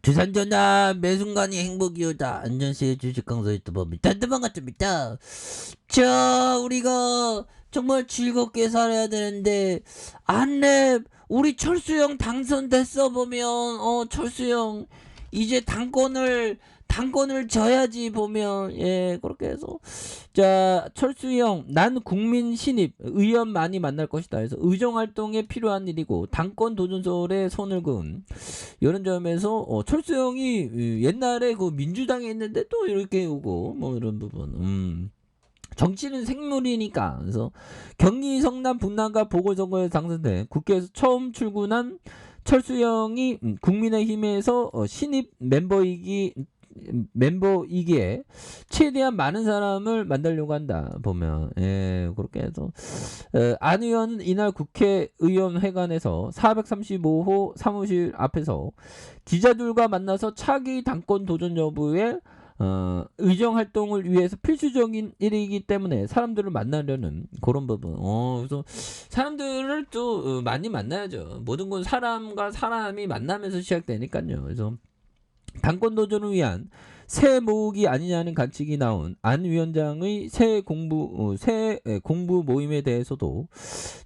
주산전화 매 순간이 행복이오다. 안전시의 주식 강사 유튜버 미탄드방 같습니다. 자, 우리가 정말 즐겁게 살아야 되는데 안랩 우리 철수형 당선됐어. 보면 철수형 이제 당권을 져야지. 보면 그렇게 해서 자, 철수형 난 국민 신입 의원 많이 만날 것이다. 그래서 의정활동에 필요한 일이고 당권 도전설에 손을 그은 이런 점에서 철수형이 옛날에 그 민주당에 있는데 또 이렇게 오고 뭐 이런 부분. 정치는 생물이니까. 그래서 경기 성남 분당과 보궐선거에 당선돼 국회에서 처음 출근한 철수형이 국민의힘에서 신입 멤버이기에 최대한 많은 사람을 만나려고 한다. 보면 그렇게 해서 안 의원은 이날 국회의원회관에서 435호 사무실 앞에서 기자들과 만나서 차기 당권 도전 여부에 의정 활동을 위해서 필수적인 일이기 때문에 사람들을 만나려는 그런 부분. 그래서 사람들을 또 많이 만나야죠. 모든 건 사람과 사람이 만나면서 시작되니까요. 그래서 당권 도전을 위한 새 모으기 아니냐는 관측이 나온 안 위원장의 새 공부 모임에 대해서도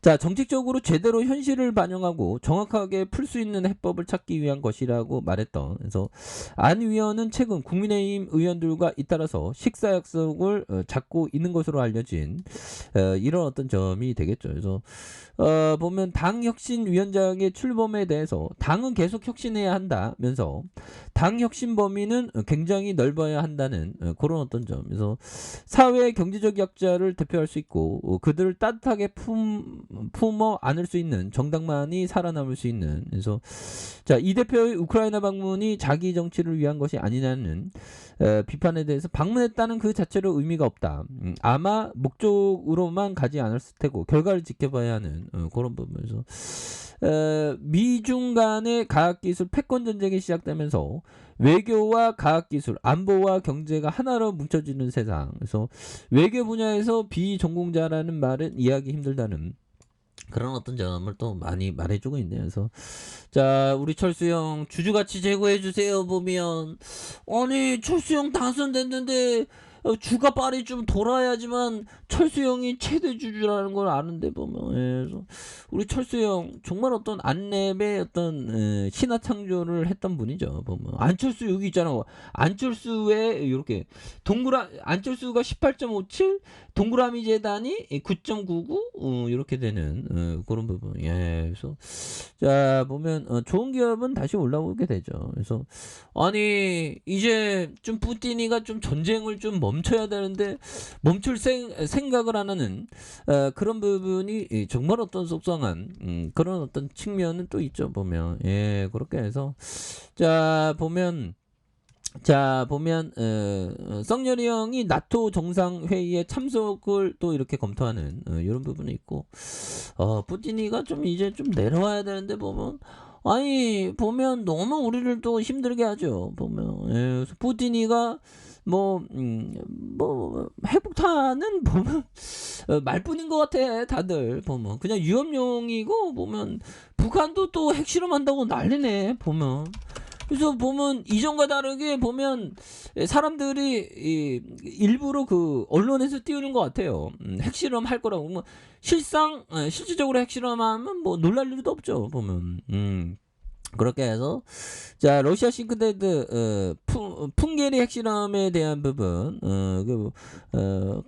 자, 정책적으로 제대로 현실을 반영하고 정확하게 풀 수 있는 해법을 찾기 위한 것이라고 말했던. 그래서 안 위원은 최근 국민의힘 의원들과 잇따라서 식사 약속을 잡고 있는 것으로 알려진 이런 어떤 점이 되겠죠. 그래서 보면 당 혁신 위원장의 출범에 대해서 당은 계속 혁신해야 한다면서 당 혁신 범위는 굉장히 넓어야 한다는 그런 어떤 점. 그래서 사회 경제적 약자를 대표할 수 있고 그들을 따뜻하게 품어 안을 수 있는 정당만이 살아남을 수 있는. 그래서 자, 이 대표의 우크라이나 방문이 자기 정치를 위한 것이 아니냐는 비판에 대해서 방문했다는 그 자체로 의미가 없다. 아마 목적으로만 가지 않았을 테고 결과를 지켜봐야 하는 그런 부분에서 미중 간의 과학기술 패권 전쟁이 시작되면서 외교와 과학기술, 안보와 경제가 하나로 뭉쳐지는 세상. 그래서 외교 분야에서 비전공자라는 말은 이해하기 힘들다는 그런 어떤 점을 또 많이 말해주고 있네요. 그래서 자, 우리 철수형 주주가치 제고해주세요. 보면 아니 철수형 당선됐는데 주가 빨리 좀 돌아야지만 철수형이 최대 주주라는 걸 아는데 보면 그래서 우리 철수형 정말 어떤 안랩의 어떤 신화 창조를 했던 분이죠. 보면 안철수 여기 있잖아. 안철수의 이렇게 안철수가 18.57 동그라미 재단이 9.99 이렇게 되는 그런 부분. 그래서 자, 보면 좋은 기업은 다시 올라오게 되죠. 그래서 아니 이제 좀 푸틴이가 좀 전쟁을 좀 멈춰야 되는데 멈출 생각을 안 하는 그런 부분이 정말 어떤 속상한 그런 어떤 측면은 또 있죠. 보면 그렇게 해서 자, 보면 썩렬이 형이 나토 정상회의에 참석을 또 이렇게 검토하는 이런 부분이 있고 푸틴이가 좀 이제 좀 내려와야 되는데 보면 아니 보면 너무 우리를 또 힘들게 하죠. 보면 그래서 푸틴이가 뭐 핵폭탄은 보면 말뿐인 것 같아. 다들 보면 그냥 위험용이고 보면 북한도 또 핵실험한다고 난리네. 보면 그래서 보면 이전과 다르게 보면 사람들이 일부러 그 언론에서 띄우는 것 같아요. 핵실험 할 거라고. 뭐 실질적으로 핵실험하면 뭐 놀랄 일도 없죠. 보면 그렇게 해서 자, 러시아 싱크대드 풍계리 핵실험에 대한 부분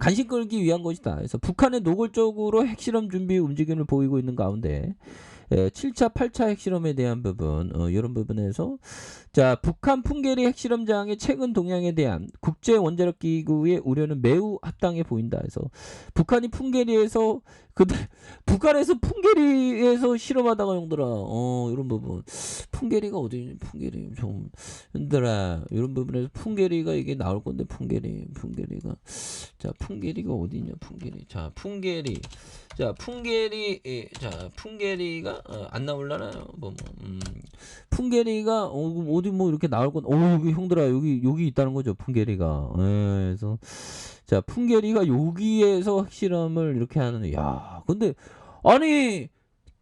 관심 끌기 위한 것이다. 그래서 북한의 노골적으로 핵실험 준비 움직임을 보이고 있는 가운데 7차, 8차 핵실험에 대한 부분 이런 부분에서 자, 북한 풍계리 핵실험장의 최근 동향에 대한 국제원자력기구의 우려는 매우 합당해 보인다. 그래서 북한이 풍계리에서 북한에서 풍계리에서 실험하다가 형들아 이런 부분 풍계리가 어디 풍계리 좀 흔들아 이런 부분에서 풍계리가 이게 나올 건데 풍계리가 자, 풍계리가 어디냐 풍계리가 안 나올라나요? 풍계리가 어디 뭐 이렇게 나올 건 여기 형들아 여기 있다는 거죠. 풍계리가 그래서 자, 풍계리가 여기에서 핵실험을 이렇게 하는. 야, 근데 아니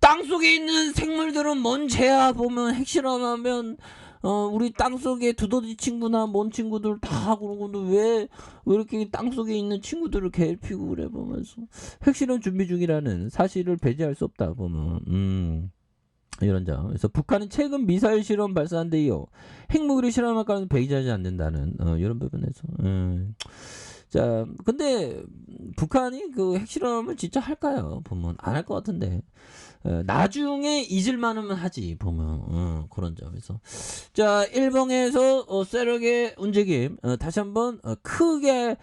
땅속에 있는 생물들은 뭔 죄야. 보면 핵실험하면 우리 땅속에 두더지 친구나 뭔 친구들 다 그러고는 왜 이렇게 땅속에 있는 친구들을 괴롭히고 그래 보면서 핵실험 준비 중이라는 사실을 배제할 수 없다 보면 이런 점. 그래서 북한은 최근 미사일 실험 발사한 데 이어 핵무기를 실험할 가능성을 배제하지 않는다는 이런 부분에서. 자, 근데 북한이 그 핵실험을 진짜 할까요? 보면 안 할 것 같은데. 나중에 잊을 만하면 하지 보면 그런 점에서 자 일본에서 세력의 움직임 다시 한번 크게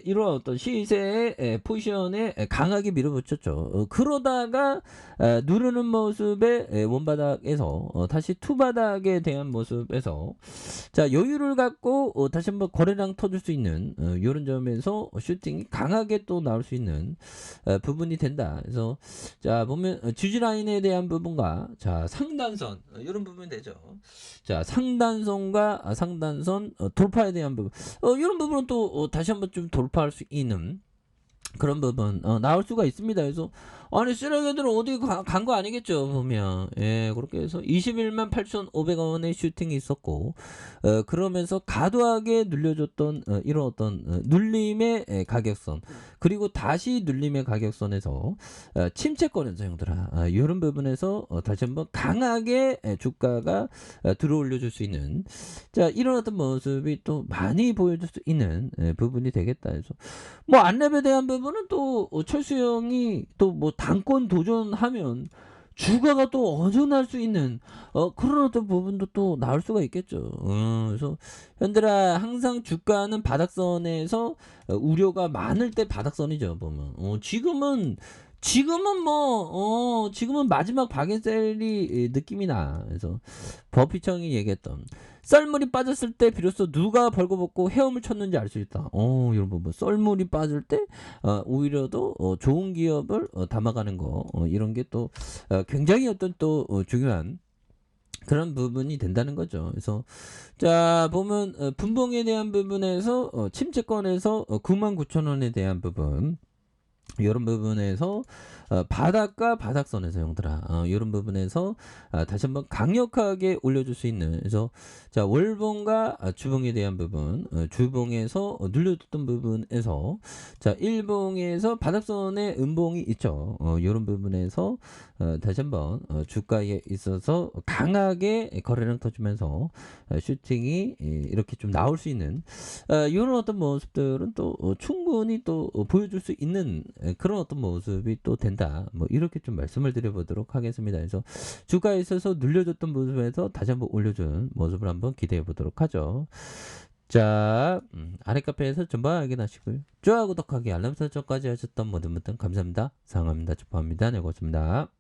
이런 어떤 시세의 포지션에 강하게 밀어붙였죠. 그러다가 누르는 모습의 원바닥에서 다시 투바닥에 대한 모습에서 자 여유를 갖고 다시 한번 거래량 터질 수 있는 이런 점에서 슈팅이 강하게 또 나올 수 있는 부분이 된다. 그래서 자 보면 지지 라인에 대한 부분과 자 상단선 이런 부분이 되죠. 자 상단선과 상단선 돌파에 대한 부분 이런 부분은 또 다시 한번 좀 돌파할 수 있는 그런 부분 나올 수가 있습니다. 그래서 아니 쓰레기들은 어디 간 거 아니겠죠 보면 예 그렇게 해서 21만 8,500원의 슈팅이 있었고 그러면서 과도하게 눌려줬던 이런 어떤 눌림의 가격선 그리고 다시 눌림의 가격선에서 침체권에서 형들아 이런 부분에서 다시 한번 강하게 주가가 들어올려 줄 수 있는 자 이런 어떤 모습이 또 많이 보여줄 수 있는 부분이 되겠다 해서 뭐 안랩에 대한 부분은 또 철수 형이 또 뭐 당권 도전하면 주가가 또 어전할 수 있는 그런 어떤 부분도 또 나올 수가 있겠죠. 그래서 현들아 항상 주가는 바닥선에서 우려가 많을 때 바닥선이죠 보면. 지금은 마지막 바겐셀리 느낌이 나. 그래서 버피청이 얘기했던 썰물이 빠졌을 때 비로소 누가 벌거벗고 헤엄을 쳤는지 알 수 있다. 이런 부분 썰물이 빠질 때 오히려도 좋은 기업을 담아가는 거 이런 게 또 굉장히 어떤 또 중요한 그런 부분이 된다는 거죠. 그래서 자 보면 분봉에 대한 부분에서 침체권에서 99,000원에 대한 부분 이런 부분에서 바닥과 바닥선에서 형들아 이런 부분에서 다시 한번 강력하게 올려줄 수 있는 그래서 자 월봉과 주봉에 대한 부분 주봉에서 눌려줬던 부분에서 자 일봉에서 바닥선에 음봉이 있죠. 이런 부분에서 다시 한번 주가에 있어서 강하게 거래량 터지면서 슈팅이 이렇게 좀 나올 수 있는 이런 어떤 모습들은 또 충분히 또 보여줄 수 있는 그런 어떤 모습이 또 된다. 뭐 이렇게 좀 말씀을 드려보도록 하겠습니다. 그래서 주가에 있어서 눌려줬던 모습에서 다시 한번 올려준 모습을 한번 기대해 보도록 하죠. 자, 아래 카페에서 전방 확인하시고요. 좋아요, 구독하기, 알람 설정까지 하셨던 모든 분들 감사합니다. 사랑합니다. 축하합니다. 네, 고맙습니다.